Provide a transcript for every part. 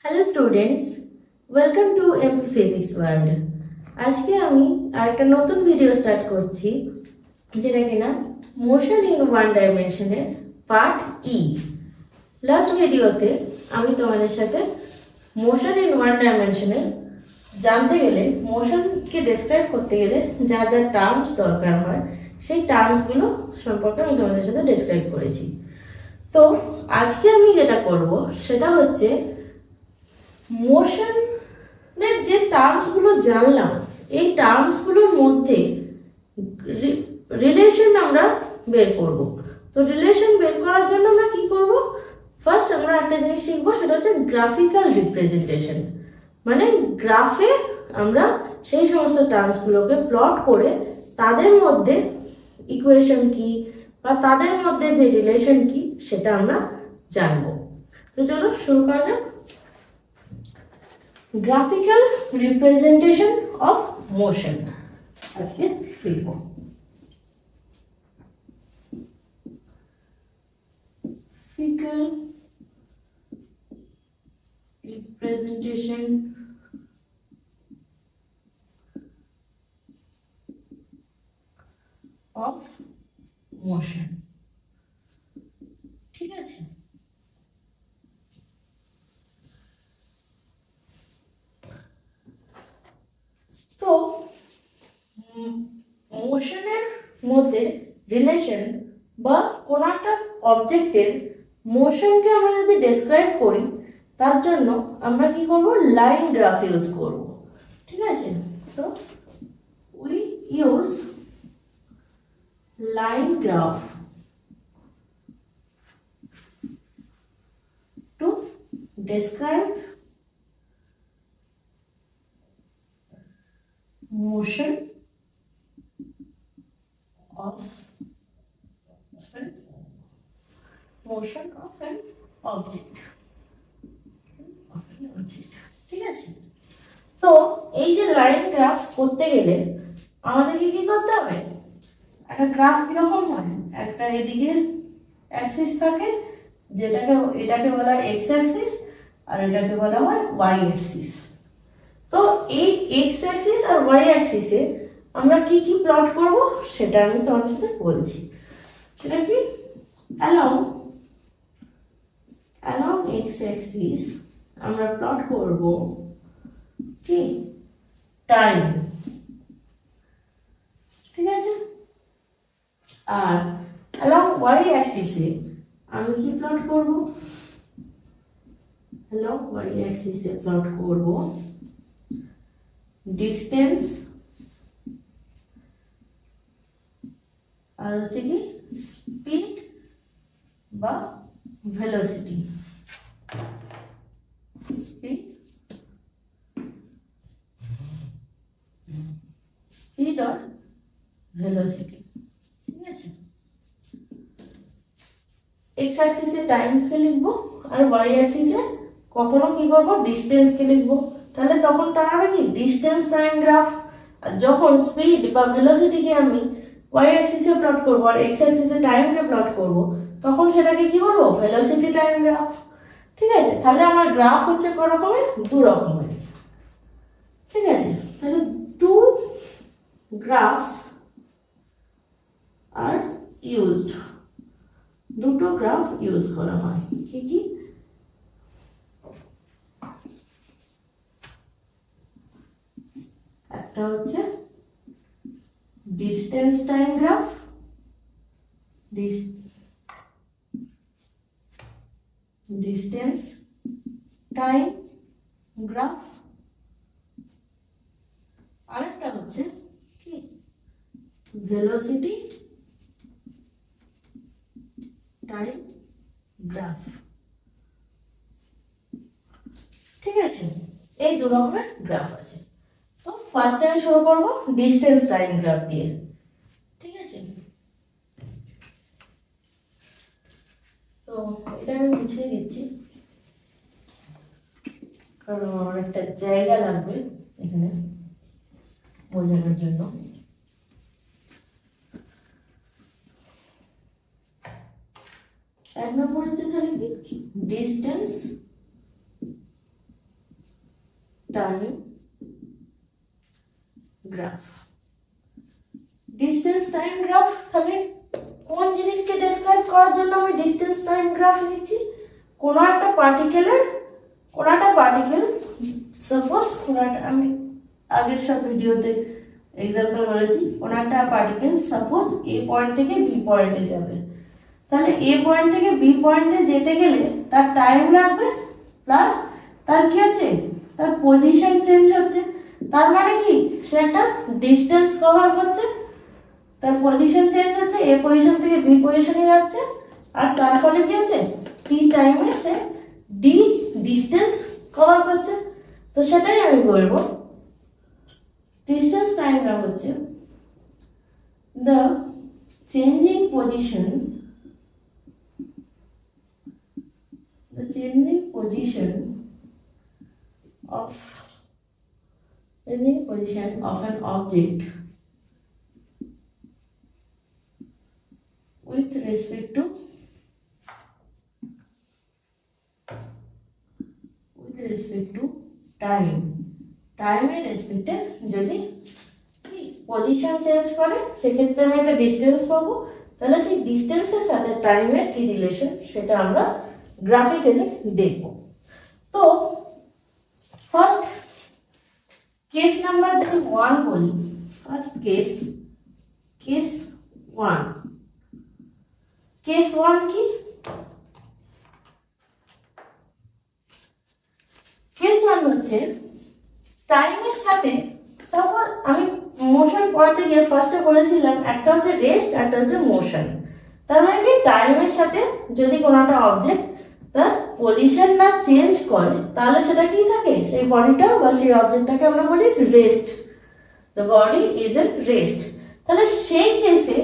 Hello students, welcome to MP physics world. আজকে আমি আরেকটা নতুন ভিডিও স্টার্ট করছি, যেটা কিনা মোশন ইন ওয়ান ডাইমেনশনের পার্ট ই। লাস্ট ভিডিওতে আমি তোমাদের সাথে মোশন ইন ওয়ান ডাইমেনশনের জানতে গেলে, মোশনকে ডেসক্রাইব করতে গেলে যা যা টার্মস দরকার হয়, সেই টার্মসগুলো সম্পর্কে আমি তোমাদের সাথে ডেসক্রাইব করেছি। তো আজকে আমি যেটা করব সেটা হচ্ছে মোশনের যে টার্মসগুলো জানলাম, এই টার্মসগুলোর মধ্যে রিলেশন আমরা বের করব। তো রিলেশন বের করার জন্য আমরা কি করব? ফার্স্ট আমরা একটা জিনিস শিখবো, সেটা হচ্ছে গ্রাফিক্যাল রিপ্রেজেন্টেশন। মানে গ্রাফে আমরা সেই সমস্ত টার্মসগুলোকে প্লট করে তাদের মধ্যে ইকুয়েশন কি বা তাদের মধ্যে যে রিলেশন কি সেটা আমরা জানবো। তো চলো শুরু করা যাক। গ্রাফিক্যাল রিপ্রেজেন্টেশন অফ মোশন আজকে শিখব। গ্রাফিক্যাল রিপ্রেজেন্টেশন অফ মোশন, ঠিক আছে? তো মোশনের মধ্যে রিলেশন বা কোনো একটা অবজেক্টের মোশনকে আমরা যদি ডেসক্রাইব করি, তার জন্য আমরা কি করব? লাইন গ্রাফ ইউজ করব, ঠিক আছে? So we use line graph to describe motion of an object, ঠিক আছে? তো এই যে লাইন গ্রাফ করতে গেলে আমাদেরকে কি করতে হবে? একটা গ্রাফ কিরকম হয়? একটা এদিকে অ্যাক্সিস থাকে, এটাকে বলা হয় এক্স অ্যাক্সিস, আর এটাকে বলা হয় ওয়াই অ্যাক্সিস। তো এই এক্স অ্যাক্সিস আর ওয়াই অ্যাক্সিসে আমরা কি কি প্লট করব সেটা আমি তোমাদের সাথে বলছি। সেটা কি? অ্যালং এক্স অ্যাক্সিস আমরা প্লট করব কি? টাইম, ঠিক আছে? আর অ্যালং ওয়াই অ্যাক্সিসে আমি কি প্লট করব? অ্যালং ওয়াই অ্যাক্সিসে প্লট করব ডিস্টেন্স আর হচ্ছে কি স্পিড বা ভেলোসিটি। স্পিড আর ভেলোসিটি, ঠিক আছে? এক্স অ্যাক্সিসে টাইমকে লিখবো, আর ওয়াই অ্যাক্সিসে কখনো কি করব? ডিস্টেন্সকে লিখবো। তাহলে তখন তার হবে কি? Distance time graph. আর যখন স্পিড বা ভেলোসিটিকে আমি ওয়াই অ্যাক্সিসে প্লট করবো আর এক্স অ্যাক্সিসে টাইমকে প্লট করব, তখন সেটাকে কি বলবো? ভেলোসিটি টাইম গ্রাফ, ঠিক আছে? তাহলে আমার গ্রাফ হচ্ছে কোন রকমের? দু রকমের, ঠিক আছে? তাহলে টু গ্রাফস আর ইউজড, দুটো গ্রাফ ইউজ করা হয়। কি কি? একটা হচ্ছে distance time graph, distance time graph, আরেকটা হচ্ছে কি? ভেলোসিটি টাইম গ্রাফ, ঠিক আছে? এই দু রকমের গ্রাফ আছে। তো ফার্স্ট আমি শুরু করবো ডিস্টেন্স টাইম গ্রাফ দিয়ে, ঠিক আছে? তো এটা আমি মুছিয়ে দিচ্ছি, কারণ আমার একটা জায়গা লাগবে এখানে বোঝানোর জন্য। এক নম্বর হচ্ছে তাহলে কি? Distance time graph. Distance time graph, তাহলে কোন জিনিসকে ডেসক্রাইব করার জন্য আমি ডিস্টেন্স টাইম গ্রাফ লিখছি? কোনো একটা পার্টিকেল, সাপোজ আমি আগের সব ভিডিওতে এক্সাম্পল বলেছি, কোনো একটা পার্টিকেল সাপোজ এ পয়েন্ট থেকে বি পয়েন্টে যাবে, তাহলে এ পয়েন্ট থেকে বি পয়েন্টে যেতে গেলে তার টাইম লাগবে, প্লাস তার কি হচ্ছে, তার পজিশন চেঞ্জ হচ্ছে। তার মানে কি, সে একটা ডিস্টেন্স কভার করছে, তার পজিশন চেঞ্জ হচ্ছে, এ পজিশন থেকে বি পজিশনে যাচ্ছে, আর তার ফলে কি হচ্ছে, টি টাইমে সে ডি ডিস্টেন্স কভার করছে। তো সেটাই আমি বলবো ডিস্টেন্স টাইম গ্রাফ হচ্ছে the changing position of an object with respect to time এর রেসপেক্টে যদি পজিশন চেঞ্জ করে সেক্ষেত্রে আমি একটা ডিস্টেন্স পাবো, তাহলে সেই ডিস্টেন্সের সাথে টাইমের কি রিলেশন সেটা আমরা গ্রাফিক্যালি দেখব। তো ফার্স্ট কেস নাম্বার যদি 1 বলি, ফার্স্ট কেস 1 কি, কেস 1 হচ্ছে টাইমের সাথে, সাপোজ আমি মোশন পড়াতে গিয়ে ফার্স্টে বলেছিলাম একটা হচ্ছে রেস্ট, একটা হচ্ছে মোশন। তার মানে কি, টাইমের সাথে যদি কোনো একটা অবজেক্ট তার পজিশন না চেঞ্জ করে তাহলে সেটা কি থাকে, সেই বডিটা বা সেই অবজেক্টটাকে আমরা বলি rest, the body is an rest. তাহলে সেই কেসে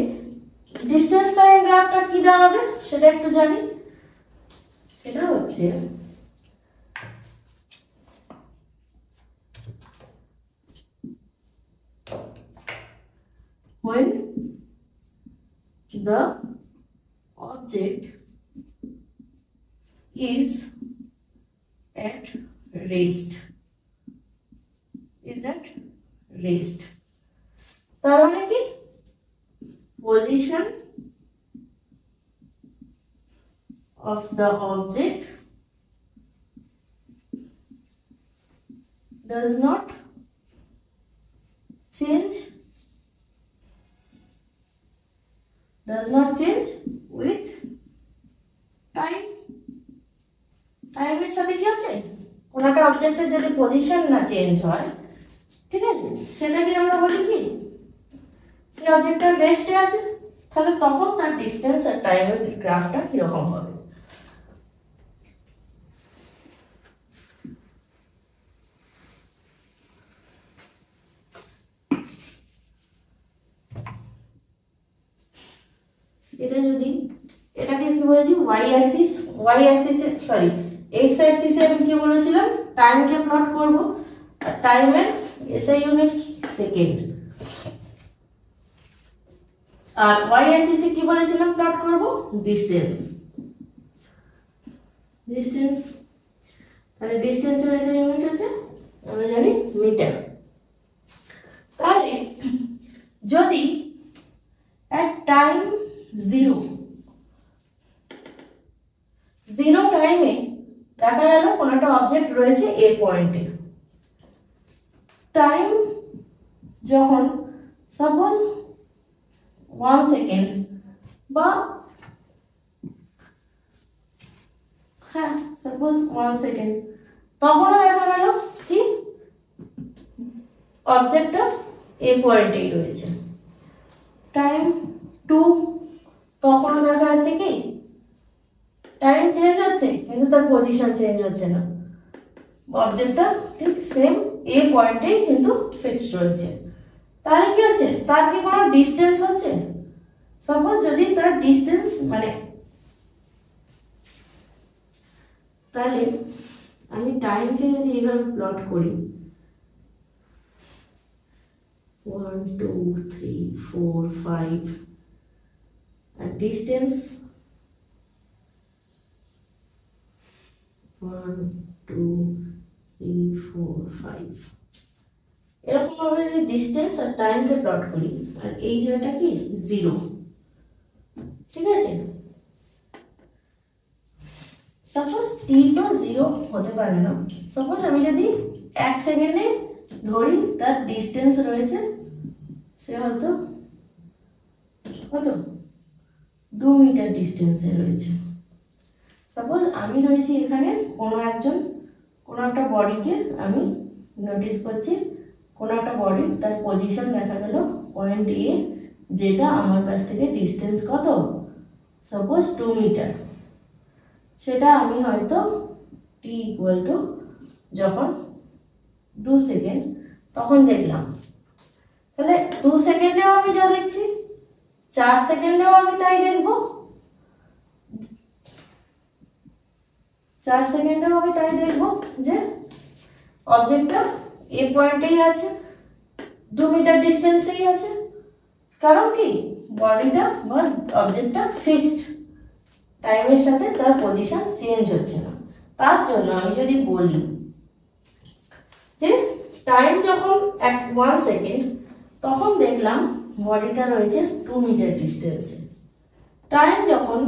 ডিস্টেন্স টাইম গ্রাফটা কি দাঁড়াবে সেটা একটু জানি, সেটা হচ্ছে when the object is at rest, তার মানে কি, position of the object does not change with time। টাইমের সাথে কি হচ্ছে, কোনো একটা অবজেক্টের যদি পজিশন না চেঞ্জ হয়, ঠিক আছে, সেটাকে আমরা বলি কি, সেই অবজেক্টটা রেস্টে আছে, তাহলে তখন তার ডিস্টেন্স আর টাইমের গ্রাফটা কিরকম হবে। এটা যদি, এটাকে কি বলেছি, ওয়াই অ্যাক্সিস, সরি এক্স অ্যাক্সিসে আমি কি বলেছিলাম, টাইমকে প্লট করব, আর টাইমের এসআই ইউনিট সেকেন্ড, আর ওয়াই অ্যাক্সিসে কি বলেছিলাম প্লট করব, ডিস্টেন্স। তাহলে ডিস্টেন্সের এসআই ইউনিট হচ্ছে আমরা জানি মিটার। তাহলে যদি at time 0 টাইমে দেখা গেল কোনো একটা অবজেক্ট রয়েছে এ পয়েন্টে, টাইম যখন সাপোজ 1 সেকেন্ড বা সাপোজ 1 সেকেন্ড, তখন দেখা গেল কি অবজেক্টটা এ পয়েন্টেই রয়েছে। টাইম 2, তখন দেখা যাচ্ছে কি টাইম চেঞ্জ হচ্ছে কিন্তু তার পজিশন চেঞ্জ হচ্ছে না, অবজেক্টটা ঠিক সেম এ পয়েন্টেই কিন্তু ফিক্সড রয়েছে। তাহলে কি হচ্ছে, তার কি কোনো ডিস্টেন্স হচ্ছে? সাপোজ যদি তার ডিস্টেন্স মানে, তাহলে আমি টাইমকে যদি এইভাবে প্লট করি 1 2 3 4 5 আর ডিস্টেন্স 1 2 3 4 5 এরকম ভাবে যদি ডিস্টেন্স আর টাইমকে প্লট করি, আর এই জায়গাটা কি 0, ঠিক আছে। সাপোজ টি তো 0 হতে পারে না, সাপোজ আমি যদি 1 সেকেন্ডে ধরি তার ডিস্টেন্স রয়েছে সে হয়তো কত 2 মিটার ডিস্টেন্সে রয়েছে। সাপোজ আমি রয়েছি এখানে, কোনো একটা বডিকে আমি নোটিস করছি, কোনো একটা বডি তার পজিশন দেখা গেল পয়েন্ট এ, যেটা আমার কাছ থেকে ডিস্টেন্স কত, সাপোজ 2 মিটার। সেটা আমি হয়তো টি ইকুয়াল টু যখন 2 সেকেন্ড তখন দেখলাম, তাহলে 2 সেকেন্ডেও আমি যা দেখছি 4 সেকেন্ডেও আমি তাই দেখব, 4 সেকেন্ডেও আমি তাই দেখব যে অবজেক্টটা এ পয়েন্টেই আছে, 2 মিটার ডিস্টেন্সেই আছে। কারণ কি বডিটা বা অবজেক্টটা ফিক্সড, টাইমের সাথে তার পজিশন চেঞ্জ হচ্ছে না। তার জন্য আমি যদি বলি যে টাইম যখন 1 সেকেন্ড তখন দেখলাম বডিটা রয়েছে 2 মিটার ডিস্টেন্সে, টাইম যখন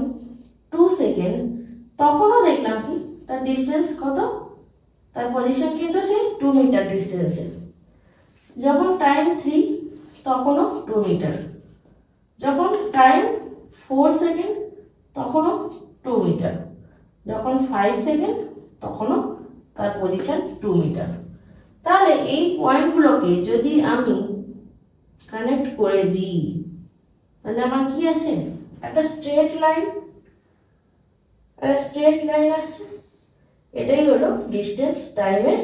2 সেকেন্ড তখনও দেখলাম কি তার ডিস্টেন্স কত, তার পজিশন কিন্তু সেই 2 মিটার ডিস্টেন্সে। যখন টাইম 3 তখনও 2 মিটার, যখন টাইম 4 সেকেন্ড তখনও 2 মিটার, যখন 5 সেকেন্ড তখনও তার পজিশন 2 মিটার। তাহলে এই পয়েন্টগুলোকে যদি আমি কানেক্ট করে দিই তাহলে আমার কি আসে, একটা স্ট্রেট লাইন আসছে। এটাই হলো ডিস্টেন্স টাইমের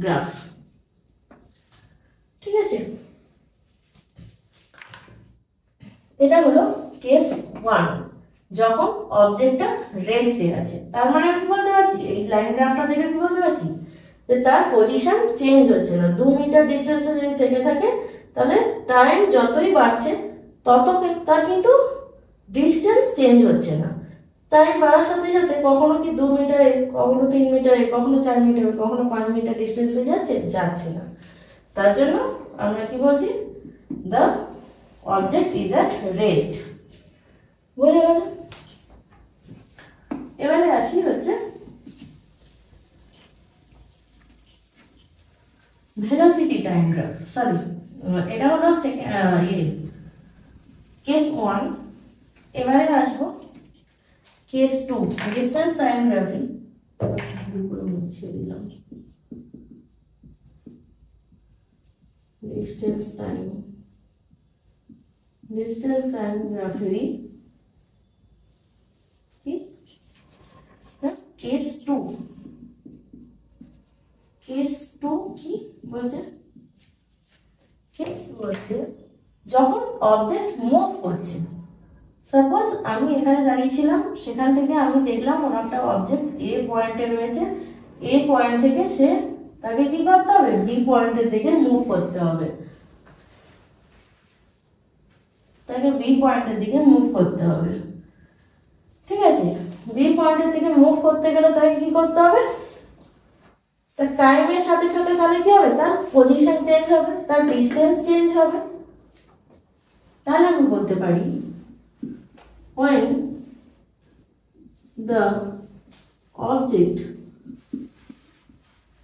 গ্রাফ, ঠিক আছে। এটা হলো কেস 1, যখন অবজেক্টটা রেস্টে আছে। তার মানে আমি কি বলতে পারছি, এই লাইন গ্রাফটা দেখে কি বলতে পারছি যে তার পজিশন চেঞ্জ হচ্ছে না। 2 মিটার ডিস্টেন্সে যদি থেকে থাকে তাহলে টাইম যতই বাড়ছে তত তার কিন্তু ডিস্টেন্স চেঞ্জ হচ্ছে না। টাইম বাড়ার সাথে সাথে কখনো কি 2 মিটারে, কখনো 3 মিটারে, কখনো 4 মিটারে, কখনো 5 মিটার ডিস্টেন্সে যাচ্ছে না। তার জন্য আমরা কি বলছি, the object is at rest. বুঝে গেল? এবারে আসি হচ্ছে ভেলোসিটি টাইম গ্রাফ। সরি, এটা হলো কেস 1। এবারে আসবো কেস 2, ডিস্টেন্স টাইম গ্রাফিং। মুছে দিলাম ডিস্টেন্স টাইম গ্রাফিং কি কেস 2 কি বলছে, কেস 2 হচ্ছে যখন অবজেক্ট মুভ করছে। সাপোজ আমি এখানে দাঁড়িয়েছিলাম, সেখান থেকে আমি দেখলাম কোনো একটা অবজেক্ট এ পয়েন্টে রয়েছে, এ পয়েন্ট থেকে সে তাকে কি করতে হবে, বি পয়েন্টের দিকে মুভ করতে হবে, তাকে বি পয়েন্টের দিকে মুভ করতে হবে, ঠিক আছে। বি পয়েন্টের দিকে মুভ করতে গেলে তাকে কি করতে হবে, তার টাইমের সাথে সাথে তাহলে কি হবে, তার পজিশন চেঞ্জ হবে, তার ডিস্টেন্স চেঞ্জ হবে। তাহলে আমি বলতে পারি when the object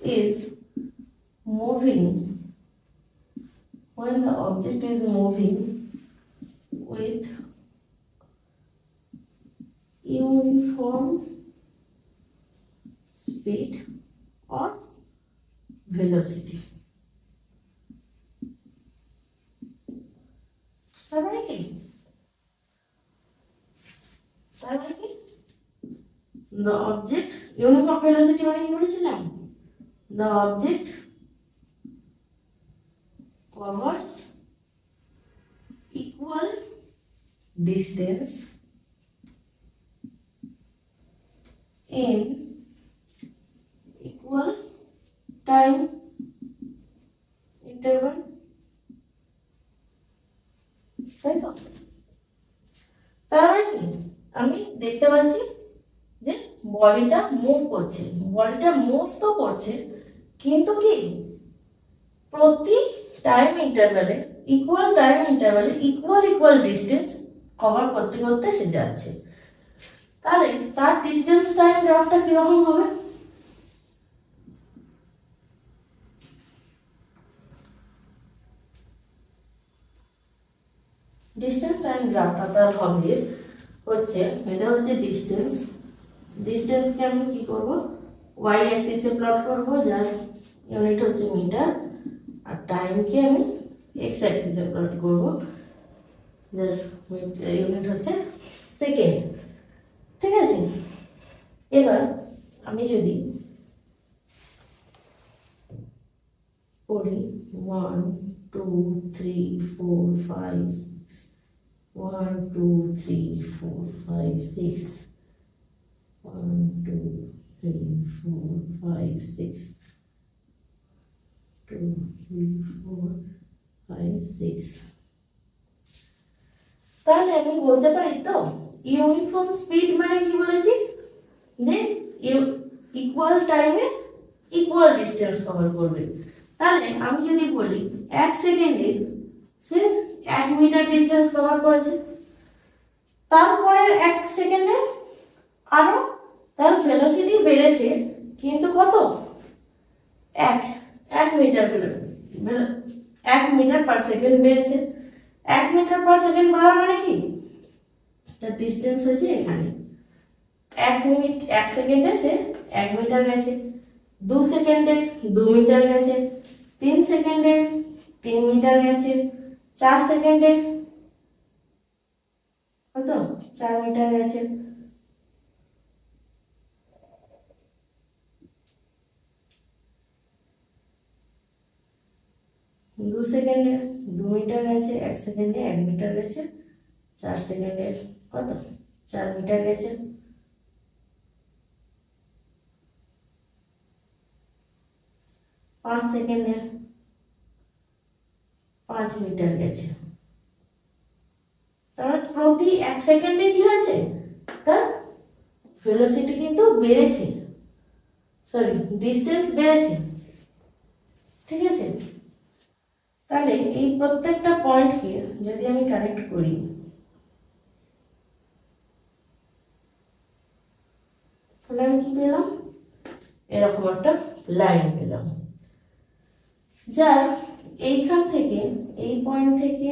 is moving with uniform speed or velocity. তার মানে কি the object uniform velocity মানে কি বলেছিলাম, the object covers equal distance in equal time interval, তাই তো। তার মানে কি আমি দেখতে পাচ্ছি যে বডিটা মুভ করছে, বডিটা মুভ তো করছে, কিন্তু কি প্রতি টাইম ইন্টারভ্যালে ইকুয়াল ডিস্টেন্স কভার করতে করতে সে যাচ্ছে। তাহলে তার ডিস্টেন্স টাইম গ্রাফটা কিরকম হবে? ডিস্টেন্স টাইম গ্রাফটা তার হবে হচ্ছে, এটা হচ্ছে ডিস্টেন্সকে আমি কি করব, ওয়াই অ্যাক্সিসে প্লট করব, যার ইউনিট হচ্ছে মিটার, আর টাইমকে আমি এক্স অ্যাক্সিসে প্লট করব, যার ইউনিট হচ্ছে সেকেন্ড। ঠিক আছে, এবার আমি যদি পড়ি 1 2 3 4 5 6 1 2 3 4 5 6 1 2 3 4 5 6 2 3 4 5 6, তাহলে আমি বলতে পারি তো ইউনিফর্ম স্পিড মানে কি বলেছি, যে ইকুয়াল টাইমে ইকুয়াল ডিস্টেন্স কভার করবে। তাহলে আমি যদি বলি 1 সেকেন্ডে সে 1 মিটার ডিস্টেন্স কভার করেছে, তারপরের 1 সেকেন্ডে আরো তার ভেলোসিটি বেড়েছে, কিন্তু কত, 1 মিটার, 1 মিটার পার সেকেন্ড বেড়েছে। 1 মিটার পার সেকেন্ড বাড়া মানে কি, তার ডিস্টেন্স হয়েছে এখানে 1 সেকেন্ডে সে 1 মিটার গেছে, 2 সেকেন্ডে 2 মিটার গেছে, 3 সেকেন্ডে 3 মিটার গেছে, 4 সেকেন্ডে কত, 4 মিটার গেছে। দু সেকেন্ডে 2 মিটার গেছে, 1 সেকেন্ডে 1 মিটার গেছে, 4 সেকেন্ডে কত, 4 মিটার গেছে। 5 সেকেন্ডে 5 মিটার গেছে। তাহলে প্রতি 1 সেকেন্ডে কি হয়েছে, তার ভেলোসিটি কিন্তু বেড়েছে, সরি ডিস্টেন্স বেড়েছে। ঠিক আছে, তাহলে এই প্রত্যেকটা পয়েন্টকে যদি আমি কানেক্ট করি, তাহলে আমি কি পেলাম, এরকম একটা লাইন পেলাম, যার এইখান থেকে এই পয়েন্ট থেকে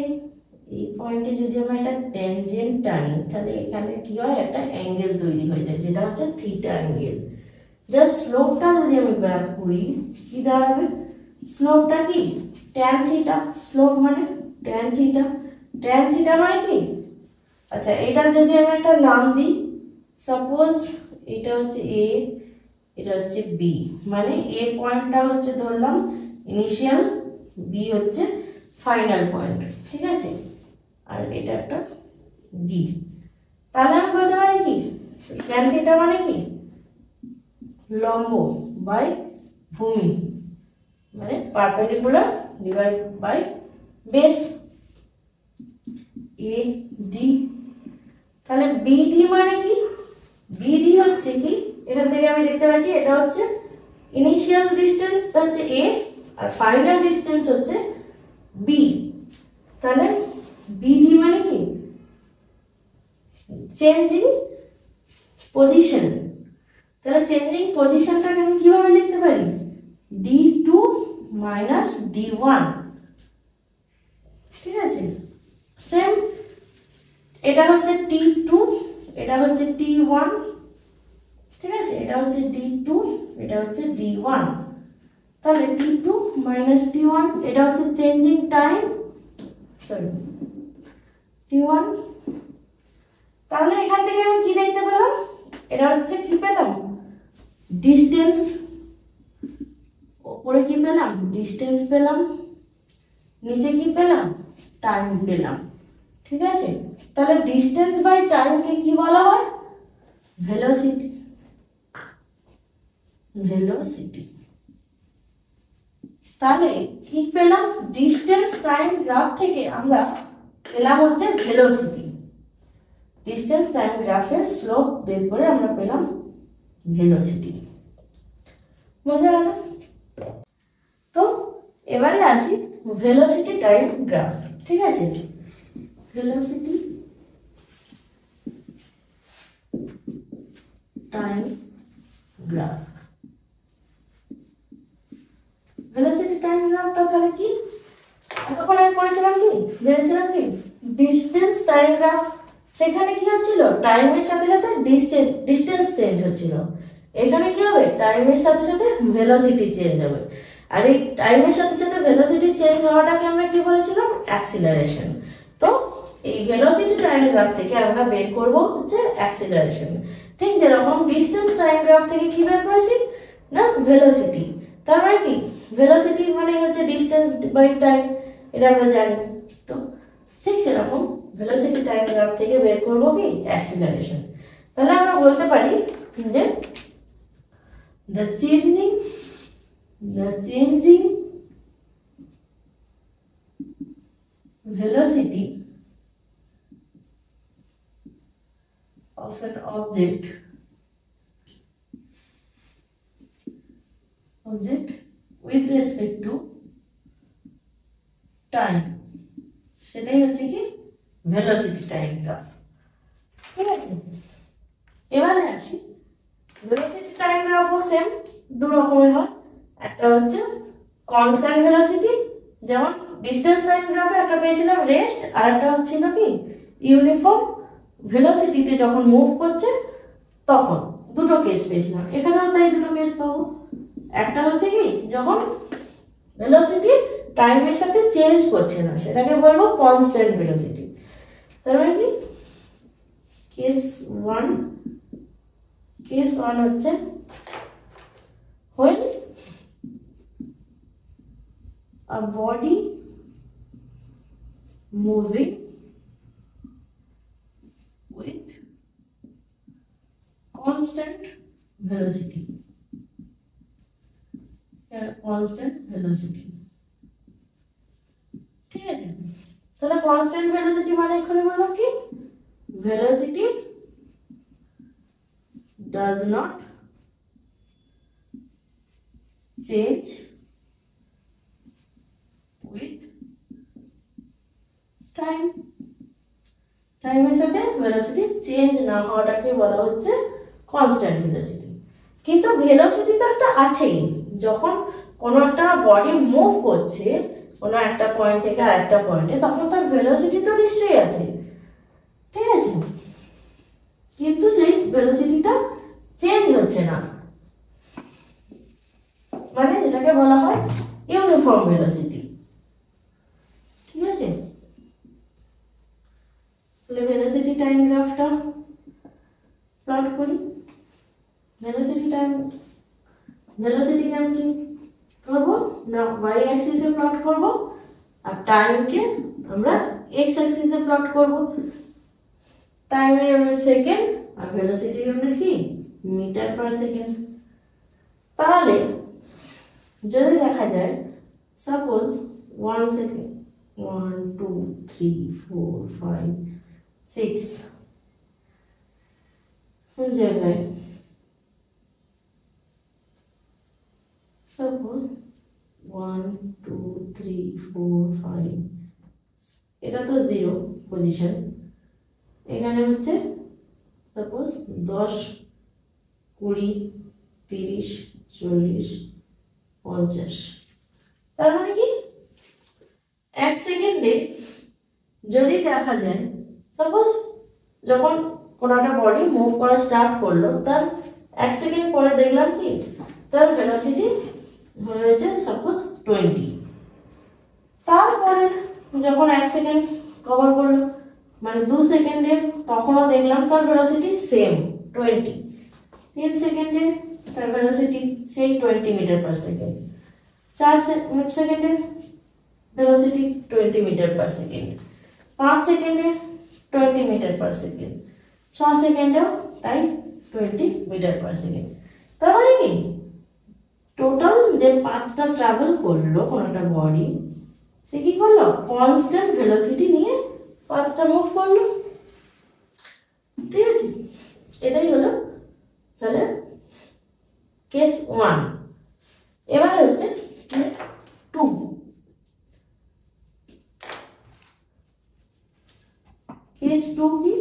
এই পয়েন্টে যদি আমরা একটা ট্যানজেন্ট টানি, তাহলে এখানে কি হয়, একটা অ্যাঙ্গেল তৈরি হয়ে যায়, যেটা হচ্ছে থিটা অ্যাঙ্গেল। জাস্ট স্লোপটা যদি আমি ব্যাক করি, কি দাঁড়াবে, স্লোপটা কি ট্যান থিটা, স্লোপ মানে ট্যান থিটা, ট্যান থিটা মানে কি, আচ্ছা এটা যদি আমি একটা নাম দিই, সাপোজ এটা হচ্ছে এ, এটা হচ্ছে বি, মানে এ পয়েন্টটা হচ্ছে ধরলাম ইনিশিয়াল, বি হচ্ছে ফাইনাল পয়েন্ট। ঠিক আছে, আর এটা একটা ডি। তাহলে আমি বলতে পারি কি, ট্যান থিটা মানে কি, লম্ব বাই ভূমি, মানে perpendicular divide by base, A D. তাহলে বিডি মানে কি, বিডি হচ্ছে কি, এখান থেকে আমি দেখতে পাচ্ছি এটা হচ্ছে ইনিশিয়াল ডিস্টেন্স হচ্ছে এ, আর ফাইনাল ডিস্টেন্স হচ্ছে বি। তাহলে বিডি মানে কি, চেঞ্জিং পজিশন। তাহলে চেঞ্জিং পজিশনটাকে আমি কিভাবে লিখতে পারি, d2 মাইনাস d1। ঠিক আছে, সেম এটা হচ্ছে t2, এটা হচ্ছে t1। ঠিক আছে, এটা হচ্ছে d2, এটা হচ্ছে d1। তাহলে d2 মাইনাস d1, এটা হচ্ছে চেঞ্জিং টাইম, সরি t1। তাহলে এখান থেকে আমি কি দেখতে পেলাম, এটা হচ্ছে কি পেলাম, ডিস্টেন্স। উপরে কি পেলাম, ডিস্টেন্স পেলাম, নিচে কি পেলাম, টাইম পেলাম। ঠিক আছে, তাহলে ডিস্টেন্স বাই টাইমকে কি বলা হয়, ভেলোসিটি। ভেলোসিটি, তাহলে কি পেলাম, ডিস্টেন্স টাইম গ্রাফ থেকে আমরা পেলাম হচ্ছে ভেলোসিটি। ডিস্টেন্স টাইম গ্রাফের স্লোপ বের করে আমরা পেলাম ভেলোসিটি। বোঝা গেল? তো এবারে আসি ভেলোসিটি টাইম গ্রাফ। ঠিক আছে, velocity time graph. Velocity time গ্রাফটা তাহলে কি? এতক্ষণ আমি পড়েছিলাম কি, ভেবেছিলাম কি ডিস্টেন্স টাইম গ্রাফ। সেখানে কি হচ্ছিল, টাইমের সাথে সাথে ডিস্টেন্স চেঞ্জ হচ্ছিল। এখানে কি হবে, টাইমের সাথে সাথে ভেলোসিটি চেঞ্জ হবে। আর এই টাইমের সাথে সাথে ভেলোসিটি চেঞ্জ হওয়াটাকে আমরা কি বলেছিলাম, অ্যাক্সিলারেশন। তো এই ভেলোসিটি টাইম গ্রাফ থেকে আমরা বের করব হচ্ছে অ্যাক্সিলারেশন। ঠিক যেরকম ডিস্টেন্স টাইম গ্রাফ থেকে কি বের করেছি না, ভেলোসিটি। তার মানে কি, ভেলোসিটি মানে হচ্ছে ডিস্টেন্স বাই টাইম, এটা আমরা জানি। তো ঠিক সেরকম ভেলোসিটি টাইম গ্রাফ থেকে বের করব কি, অ্যাক্সিলারেশন। তাহলে আমরা বলতে পারি যে the changing velocity of an object with respect to time, সেটাই হচ্ছে কি ভেলোসিটি টাইম গ্রাফ। ঠিক আছে, এবারে আসি ভেলোসিটি টাইম গ্রাফও সেম দু রকমের হয়। একটা হচ্ছে কনস্ট্যান্ট ভেলোসিটি, যেমন ডিস্টেন্স টাইম গ্রাফে একটা পেয়েছিলাম রেস্ট, আর একটা হচ্ছিল কি ইউনিফর্ম ভেলোসিটিতে যখন মুভ করছে তখন। দুটো কেস পেয়েছিলাম, এখানেও তাই দুটো কেস পাবো। একটা হচ্ছে কি যখন ভেলোসিটি টাইমের সাথে চেঞ্জ করছে না, সেটাকে বলবো কনস্ট্যান্ট ভেলোসিটি। তার মানে কি কেস ওয়ান হচ্ছে when a body moving with constant velocity, ঠিক আছে। তাহলে কনস্ট্যান্ট ভেলোসিটি মানে এখানে বললাম কি velocity does not change with time, টাইমের সাথে ভেলোসিটি চেঞ্জ না হওয়াটাকে বলা হচ্ছে কনস্ট্যান্ট ভেলোসিটি। কিন্তু ভেলোসিটি তো একটা আছেই, যখন কোনো একটা বডি মুভ করছে কোনো একটা পয়েন্ট থেকে আরেকটা পয়েন্টে, তখন তার ভেলোসিটি তো নিশ্চয়ই আছে। ঠিক আছে, কিন্তু সেই ভেলোসিটিটা চেঞ্জ হচ্ছে না, মানে যেটাকে বলা হয় ইউনিফর্ম ভেলোসিটি। ঠিক আছে, তাহলে ভেলোসিটি টাইম গ্রাফটা প্লট করি। ভেলোসিটিকে আমি কি করবো না, ওয়াই অ্যাক্সিসে প্লট করব, আর টাইমকে আমরা এক্স অ্যাক্সিসে প্লট করব। টাইমের ইউনিট সেকেন্ড আর ভেলোসিটির ইউনিট কি মিটার পার সেকেন্ড। তাহলে যদি দেখা যায় সাপোজ 1 সেকেন্ড 1 2 3 4 5 6 কোন জায়গায় সাপোজ 1 2 3 4 5, এটা তো 0 পজিশন, এখানে হচ্ছে সাপোজ 10 20 30 40 50। তার মানে কি 1 সেকেন্ডে যদি দেখা যায় সাপোজ যখন কোনো একটা বডি মুভ করা স্টার্ট করলো, তার 1 সেকেন্ড পরে দেখলাম কি তার ভেলোসিটি হয়েছে সাপোজ 20। তারপরে যখন 1 সেকেন্ড কভার করলো মানে 2 সেকেন্ডে, তখনও দেখলাম তার ভেলোসিটি সেম 20। 3 সেকেন্ডে তার ভেলোসিটি সেই 20 মিটার পার সেকেন্ড। 4 সেকেন্ডে ভেলোসিটি 20 মিটার পার সেকেন্ড। 5 সেকেন্ডে 20 মিটার পার সেকেন্ড। 6 সেকেন্ডেও তাই 20 মিটার পার সেকেন্ড। তার মানে কি টোটাল যে পাথটা ট্রাভেল করলো কোনো একটা বডি, সে কি করলো কনস্ট্যান্ট ভেলোসিটি নিয়ে পাথটা মুভ করলো। ঠিক আছে, এটাই হলো তাহলে কেস 1 এবারে হচ্ছে কেস 2। কেস 2 কি?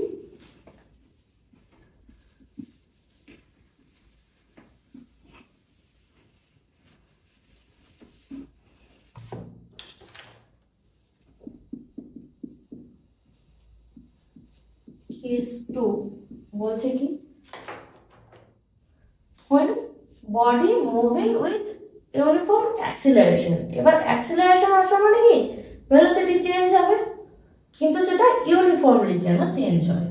কেস 2 বলছে কি, when body moving with uniform acceleration। এবার অ্যাক্সিলারেশন আসা মানে কি, ভেলোসিটি চেঞ্জ হবে, কিন্তু সেটা ইউনিফর্মলি যেন চেঞ্জ হয়।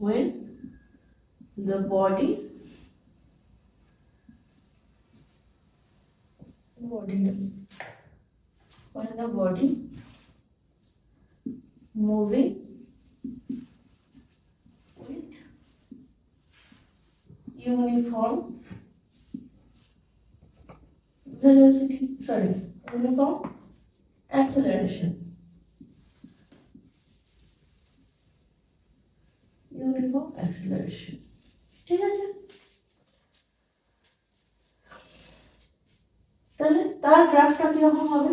when the body moving with uniform velocity, uniform acceleration, ঠিক আছে? তাহলে তার গ্রাফটা কিরকম হবে?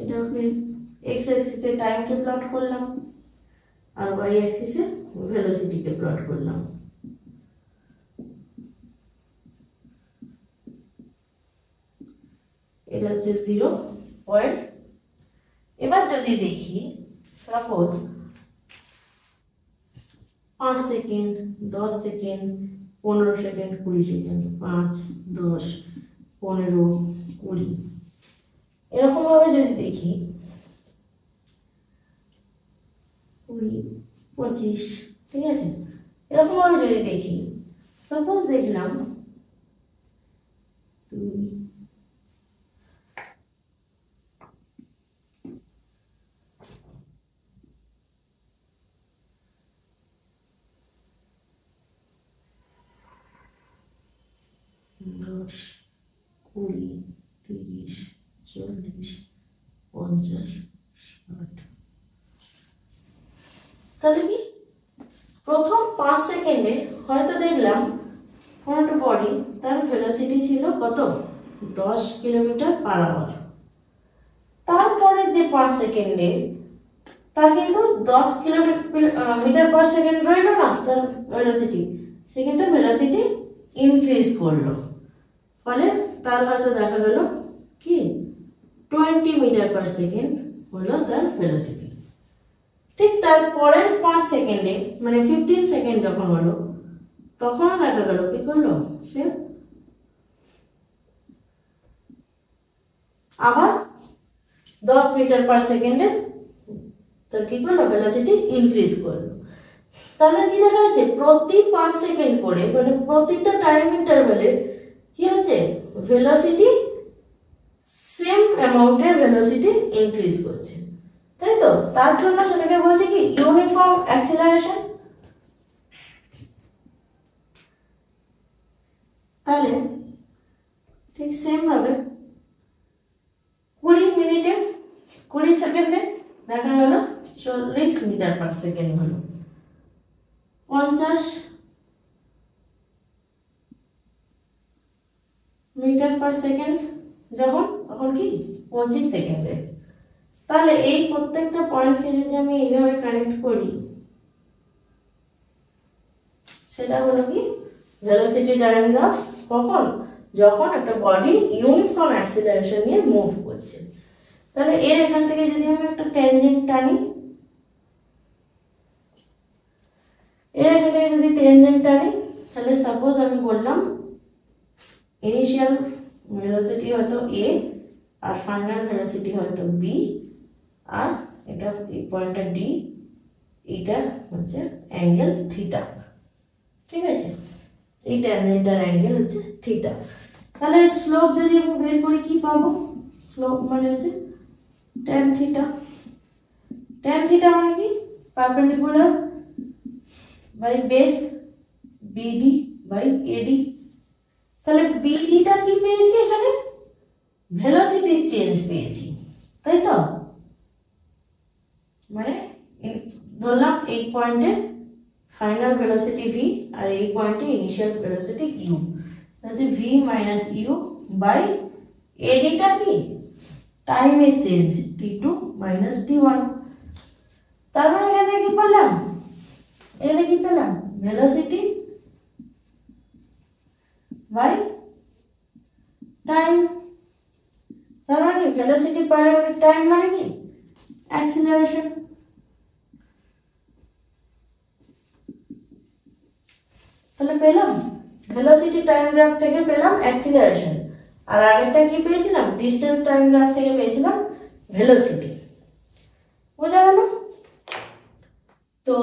এটা আমি এক্স অ্যাক্সিসে টাইমকে প্লট করলাম আর ওয়াই অ্যাক্সিসে ভেলোসিটিকে প্লট করলাম। এটা হচ্ছে 0 পয়েন্ট। এবার যদি দেখি suppose 5 second, 10 second, 15 second, 20 second, 5, 10, 15, 20 এরকম ভাবে যদি দেখি, 20, 25, ঠিক আছে, এরকম ভাবে যদি দেখি, সাপোজ দেখলাম 2, 10, 20, 30, 40, 50, 60। তাহলে কি প্রথম 5 সেকেন্ডে হয়তো দেখলাম কোনো একটা বডি, তার ভেলোসিটি ছিল কত, 10 কিলোমিটার/আওয়ার। তারপরে যে 5 সেকেন্ডে তার কিন্তু 10 কিলোমিটার/সেকেন্ড রইল না তার ভেলোসিটি, সে কিন্তু ভেলোসিটি ইনক্রিজ করলো, ফলে তার হয়তো দেখা গেল কি 20 মিটার/সেকেন্ড হলো তার ভেলোসিটি। ঠিক তারপরের 5 সেকেন্ডে মানে 15 সেকেন্ড যখন হলো, তখন দেখা গেল কি করলো, সে আবার 10 মিটার/সেকেন্ডে তার কি করলো, ভেলোসিটি ইনক্রিজ করলো। তাহলে কি দেখা যাচ্ছে, প্রতি 5 সেকেন্ড করে মানে প্রতিটা টাইম ইন্টারভ্যালে কি হচ্ছে, ভেলোসিটি সেম অ্যামাউন্টের ভেলোসিটি ইনক্রিজ করছে, তাই তো? তার জন্য সেটাকে বলছে কি ইউনিফর্ম অ্যাক্সিলারেশন। তাহলে ঠিক সেম ভাবে 20 মিনিটে 20 সেকেন্ডে দেখা গেল 40 মিটার/সেকেন্ড হলো, 50 মিটার/সেকেন্ড যখন, তখন কি 25 সেকেন্ডে। তাহলে এই প্রত্যেকটা পয়েন্টকে যদি আমি এইভাবে কানেক্ট করি, সেটা হলো কি ভেলোসিটি টাইম গ্রাফ। কখন, যখন একটা বডি ইউনিফর্ম অ্যাক্সিলারেশন নিয়ে মুভ করছে। তাহলে এর এখান থেকে যদি আমি একটা ট্যানজেন্ট টানি, এর এখান থেকে যদি ট্যানজেন্ট টানি, তাহলে সাপোজ আমি বললাম ইনিশিয়াল ভেলোসিটি হয়তো a আর ফাইনাল ভেলোসিটি হয়তো b, আর এটা এই পয়েন্টটা d, এটা হচ্ছে অ্যাঙ্গেল থিটা, ঠিক আছে? এই ট্যানজেন্টার অ্যাঙ্গেল হচ্ছে থিটা। তাহলে স্লোপ যদি আমি বের করি কি পাবো, স্লোপ মানে হচ্ছে tan থিটা। tan থিটা মানে কি, perpendicular by base BD by AD। তাহলে BDটা কি পেয়েছি, এখানে ভেলোসিটি চেঞ্জ পেয়েছি, তাই তো? মানে ধরলাম এই পয়েন্টে ফাইনাল ভেলোসিটি v আর এই পয়েন্টে ইনিশিয়াল ভেলোসিটি u, তাহলে v মাইনাস ইউ বাই এডিটা কি টাইমের চেঞ্জ t2 মাইনাস t1। তার মানে এখানে কি পেলাম, এখানে কি পেলাম ভেলোসিটি বাই টাইম। তার মানে ভেলোসিটি পার ইউনিট টাইম মানে কি অ্যাক্সিলারেশন। তাহলে পেলাম ভেলোসিটি টাইম গ্রাফ থেকে পেলাম অ্যাক্সিলারেশন, আর আগেরটা কি পেয়েছিলাম ডিস্টেন্স টাইম গ্রাফ থেকে পেয়েছিলাম ভেলোসিটি। বোঝা গেল? তো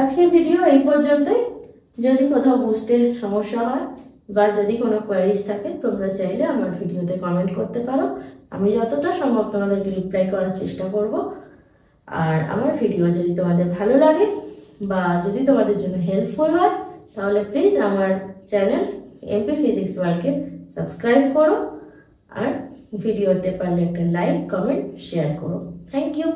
আজকের ভিডিও এই পর্যন্তই। যদি কোথাও বুঝতে সমস্যা হয় বা যদি কোনো কোয়ারিজ থাকে তোমরা চাইলে আমার ভিডিওতে কমেন্ট করতে পারো, আমি যতটা সম্ভব তোমাদেরকে রিপ্লাই করার চেষ্টা করব। আর আমার ভিডিও যদি তোমাদের ভালো লাগে বা যদি তোমাদের জন্য হেল্পফুল হয় তাহলে প্লিজ আমার চ্যানেল এমপি ফিজিক্স ওয়ার্ল্ডকে সাবস্ক্রাইব করো, আর ভিডিওতে পারলে একটা লাইক কমেন্ট শেয়ার করো। Thank you.